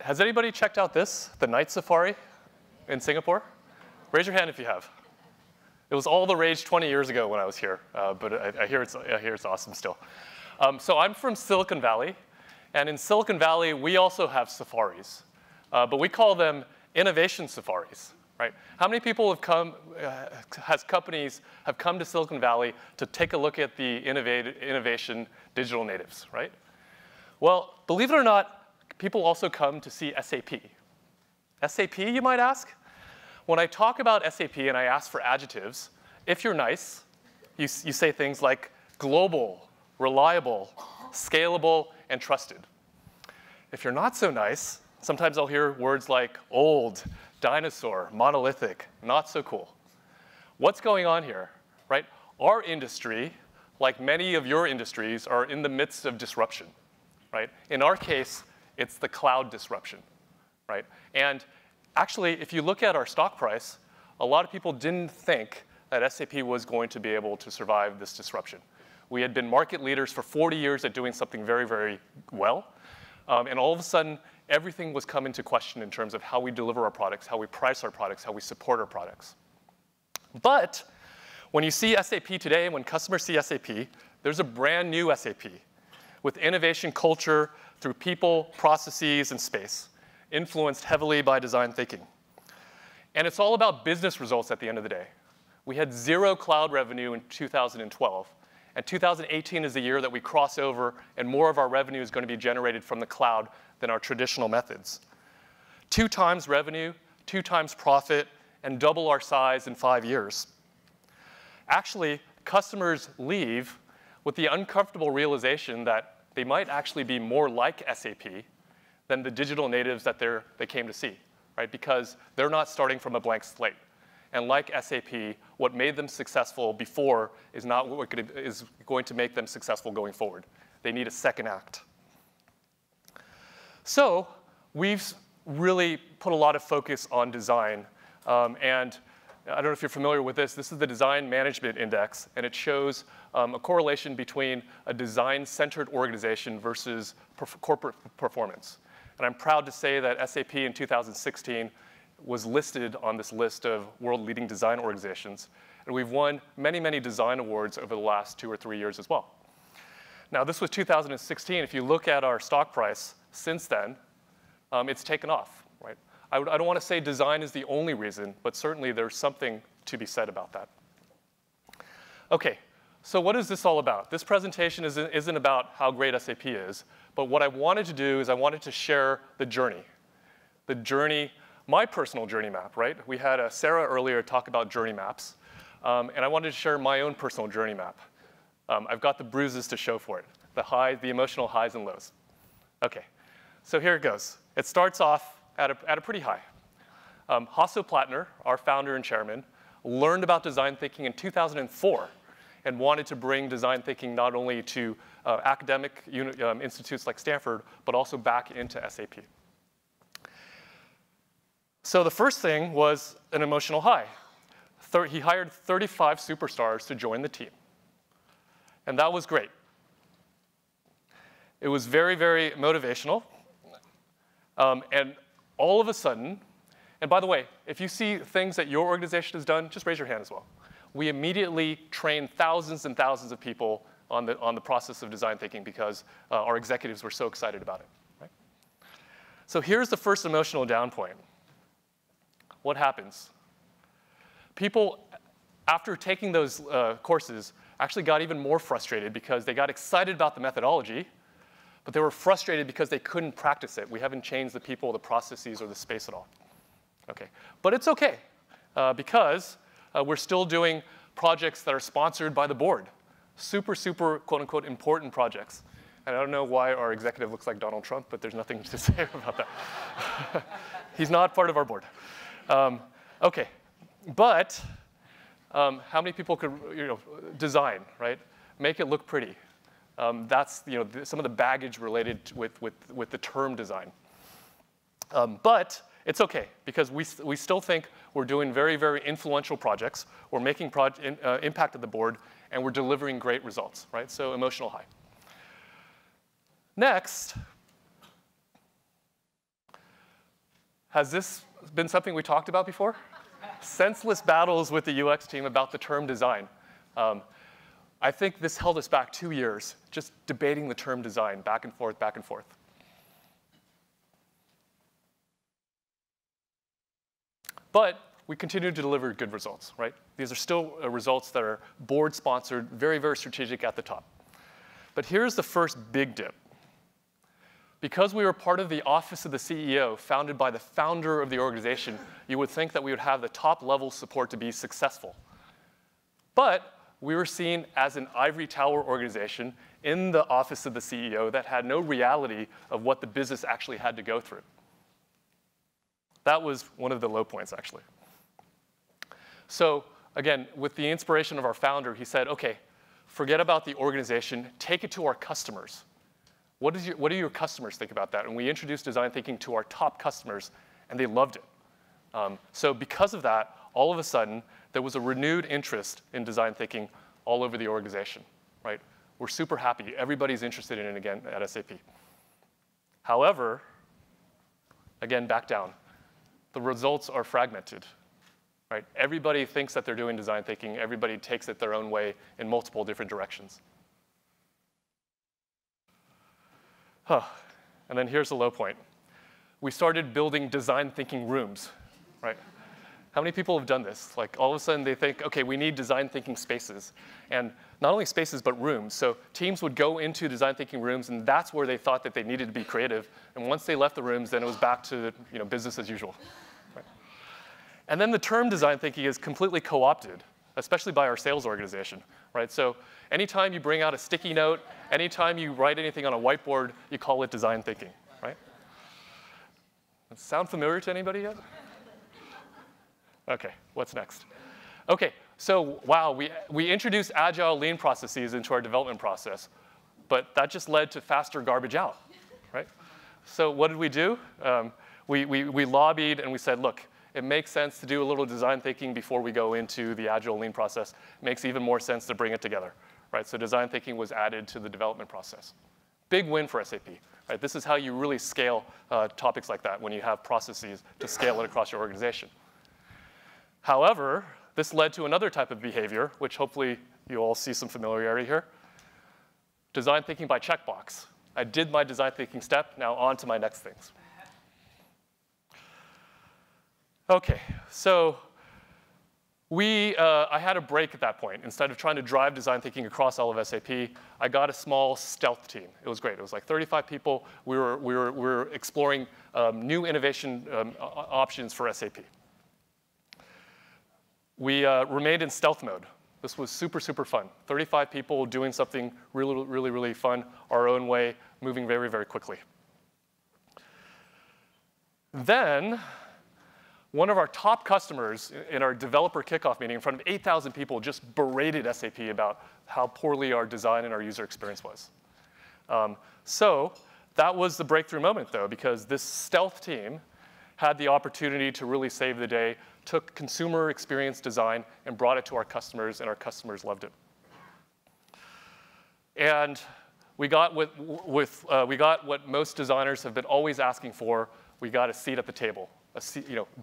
Has anybody checked out this, the night safari in Singapore? Raise your hand if you have. It was all the rage 20 years ago when I was here, but I hear it's awesome still. So I'm from Silicon Valley, and in Silicon Valley, we also have safaris, but we call them innovation safaris, right? How many people have companies have come to Silicon Valley to take a look at the innovation digital natives, right? Well, believe it or not, people also come to see SAP. SAP, you might ask? When I talk about SAP and I ask for adjectives, if you're nice, you say things like global, reliable, scalable, and trusted. If you're not so nice, sometimes I'll hear words like old, dinosaur, monolithic, not so cool. What's going on here, right? Our industry, like many of your industries, are in the midst of disruption, right? In our case, it's the cloud disruption, right? And actually, if you look at our stock price, a lot of people didn't think that SAP was going to be able to survive this disruption. We had been market leaders for 40 years at doing something very, very well. And all of a sudden, everything was come into question in terms of how we deliver our products, how we price our products, how we support our products. But when you see SAP today, when customers see SAP, there's a brand new SAP with innovation culture through people, processes, and space, influenced heavily by design thinking. And it's all about business results at the end of the day. We had 0 cloud revenue in 2012. And 2018 is the year that we cross over, and more of our revenue is going to be generated from the cloud than our traditional methods. 2 times revenue, 2 times profit, and double our size in 5 years. Actually, customers leave with the uncomfortable realization that they might actually be more like SAP than the digital natives that they came to see, right? Because they're not starting from a blank slate. And like SAP, what made them successful before is not what is going to make them successful going forward. They need a second act. So we've really put a lot of focus on design. And I don't know if you're familiar with this. This is the Design Management Index, and it shows a correlation between a design-centered organization versus corporate performance. And I'm proud to say that SAP in 2016 was listed on this list of world-leading design organizations. And we've won many, many design awards over the last 2 or 3 years as well. Now, this was 2016. If you look at our stock price since then, it's taken off, right? I don't want to say design is the only reason, but certainly there's something to be said about that. OK, so what is this all about? This presentation isn't about how great SAP is, but what I wanted to do is I wanted to share the journey, my personal journey map, right? We had Sarah earlier talk about journey maps, and I wanted to share my own personal journey map. I've got the bruises to show for it, the emotional highs and lows. OK, so here it goes. It starts off at a pretty high. Hasso Plattner, our founder and chairman, learned about design thinking in 2004 and wanted to bring design thinking not only to academic institutes like Stanford, but also back into SAP. So the first thing was an emotional high. He hired 35 superstars to join the team. And that was great. It was very, very motivational. And all of a sudden, and by the way, if you see things that your organization has done, just raise your hand as well. We immediately trained thousands and thousands of people on the process of design thinking because our executives were so excited about it. Right? So here's the first emotional down point. What happens? People, after taking those courses, actually got even more frustrated because they got excited about the methodology, but they were frustrated because they couldn't practice it. We haven't changed the people, the processes, or the space at all. Okay. But it's OK, because we're still doing projects that are sponsored by the board. Super, super, quote unquote, important projects. And I don't know why our executive looks like Donald Trump, but there's nothing to say about that. He's not part of our board. OK, but how many people could design, right? Make it look pretty. That's some of the baggage related with the term design. But it's OK, because we still think we're doing very, very influential projects. We're making impact at the board, and we're delivering great results, right? So emotional high. Next, Has this been something we talked about before? Senseless battles with the UX team about the term design. I think this held us back 2 years, just debating the term design, back and forth, back and forth. But we continue to deliver good results, right? These are still results that are board-sponsored, very, very strategic at the top. But here's the first big dip. Because we were part of the office of the CEO, founded by the founder of the organization, you would think that we would have the top-level support to be successful. But we were seen as an ivory tower organization in the office of the CEO that had no reality of what the business actually had to go through. That was one of the low points, actually. So again, with the inspiration of our founder, he said, OK, forget about the organization. Take it to our customers. What do your customers think about that? And we introduced design thinking to our top customers, and they loved it. So because of that, all of a sudden, there was a renewed interest in design thinking all over the organization, right? We're super happy. Everybody's interested in it again at SAP. However, again, back down. The results are fragmented, right? Everybody thinks that they're doing design thinking. Everybody takes it their own way in multiple different directions. And then here's the low point. We started building design thinking rooms, right? How many people have done this? Like all of a sudden they think, OK, we need design thinking spaces. And not only spaces, but rooms. So teams would go into design thinking rooms, and that's where they thought that they needed to be creative. And once they left the rooms, then it was back to business as usual. Right? And then the term design thinking is completely co-opted, especially by our sales organization. Right? So anytime you bring out a sticky note, anytime you write anything on a whiteboard, you call it design thinking. Right? Does that sound familiar to anybody yet? OK, what's next? OK, so wow, we introduced agile lean processes into our development process. But that just led to faster garbage out. Right? So what did we do? We lobbied, and we said, look, it makes sense to do a little design thinking before we go into the agile lean process. It makes even more sense to bring it together. Right? So design thinking was added to the development process. Big win for SAP. Right? This is how you really scale topics like that, when you have processes to scale it across your organization. However, this led to another type of behavior, which hopefully you all see some familiarity here. Design thinking by checkbox. I did my design thinking step, now on to my next things. OK, so I had a break at that point. Instead of trying to drive design thinking across all of SAP, I got a small stealth team. It was great. It was like 35 people. We were exploring new innovation options for SAP. We remained in stealth mode. This was super, super fun. 35 people doing something really, really, really fun, our own way, moving very, very quickly. Then one of our top customers in our developer kickoff meeting in front of 8,000 people just berated SAP about how poorly our design and our user experience was. So that was the breakthrough moment, though, because this stealth team had the opportunity to really save the day, took consumer experience design and brought it to our customers, and our customers loved it. And we got what most designers have been always asking for. We got a seat at the table.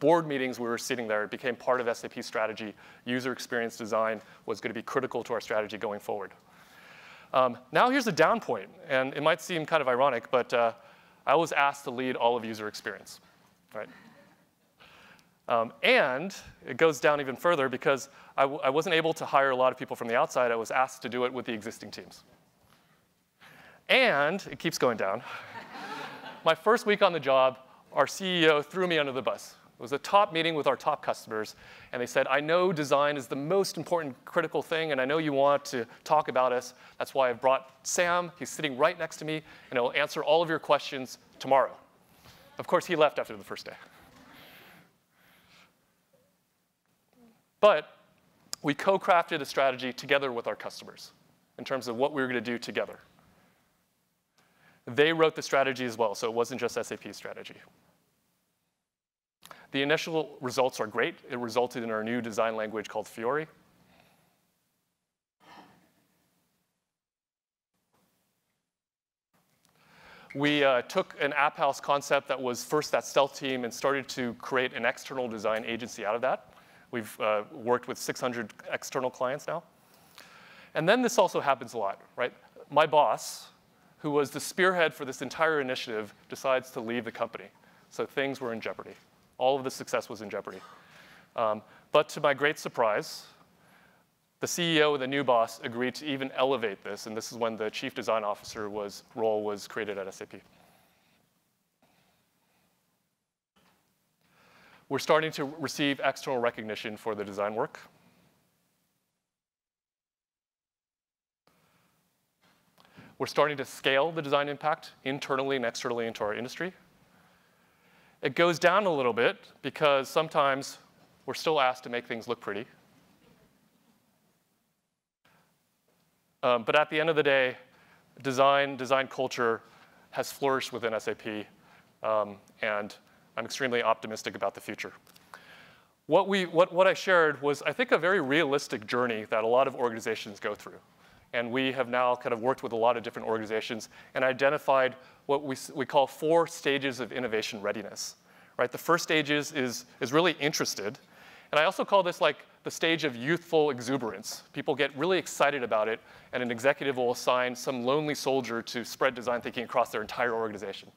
Board meetings, we were sitting there. It became part of SAP's strategy. User experience design was going to be critical to our strategy going forward. Now here's the down point. And it might seem kind of ironic, but I was asked to lead all of user experience. Right? And it goes down even further because I wasn't able to hire a lot of people from the outside. I was asked to do it with the existing teams. And it keeps going down. My first week on the job, our CEO threw me under the bus. It was a top meeting with our top customers. And they said, I know design is the most important critical thing, and I know you want to talk about us. That's why I've brought Sam. He's sitting right next to me, and he'll answer all of your questions tomorrow. Of course, he left after the first day. But we co-crafted a strategy together with our customers in terms of what we were going to do together. They wrote the strategy as well, so it wasn't just SAP's strategy. The initial results are great. It resulted in our new design language called Fiori. We took an app house concept that was first that stealth team and started to create an external design agency out of that. We've worked with 600 external clients now. And then this also happens a lot, right? My boss, who was the spearhead for this entire initiative, decides to leave the company. So things were in jeopardy. All of the success was in jeopardy. But to my great surprise, the CEO, the new boss, agreed to even elevate this, and this is when the Chief Design Officer role was created at SAP. We're starting to receive external recognition for the design work. We're starting to scale the design impact internally and externally into our industry. It goes down a little bit because sometimes we're still asked to make things look pretty. But at the end of the day, design culture has flourished within SAP, and I'm extremely optimistic about the future. What I shared was, I think, a very realistic journey that a lot of organizations go through. And we have now kind of worked with a lot of different organizations and identified what we call 4 stages of innovation readiness. Right? The first stage is really interested. And I also call this like the stage of youthful exuberance. People get really excited about it, and an executive will assign some lonely soldier to spread design thinking across their entire organization.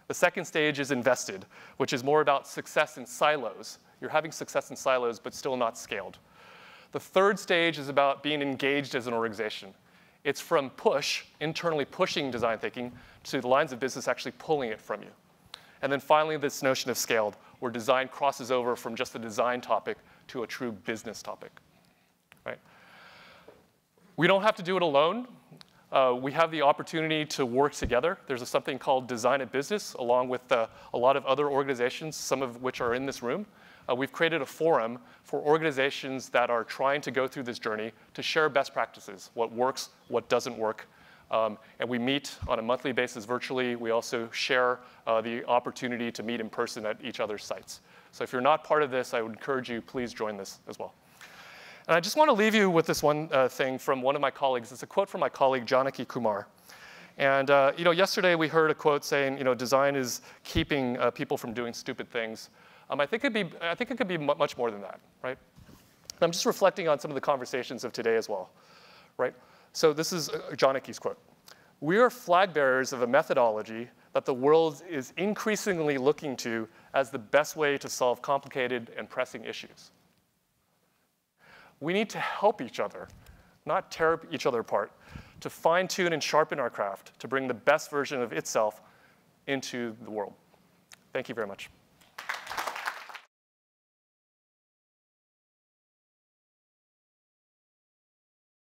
The second stage is invested, which is more about success in silos. You're having success in silos, but still not scaled. The third stage is about being engaged as an organization. It's from push, internally pushing design thinking, to the lines of business actually pulling it from you. And then finally, this notion of scaled, where design crosses over from just a design topic to a true business topic. Right? We don't have to do it alone. We have the opportunity to work together. There's something called Design at Business, along with a lot of other organizations, some of which are in this room. We've created a forum for organizations that are trying to go through this journey to share best practices, what works, what doesn't work. And we meet on a monthly basis virtually. We also share the opportunity to meet in person at each other's sites. So if you're not part of this, I would encourage you, please join this as well. And I just want to leave you with this one thing from one of my colleagues. It's a quote from my colleague, Janaki Kumar. And yesterday we heard a quote saying, design is keeping people from doing stupid things. I think it could be much more than that, right? And I'm just reflecting on some of the conversations of today as well, right? So this is Janaki's quote. "We are flag bearers of a methodology that the world is increasingly looking to as the best way to solve complicated and pressing issues." We need to help each other, not tear each other apart, to fine-tune and sharpen our craft, to bring the best version of itself into the world. Thank you very much.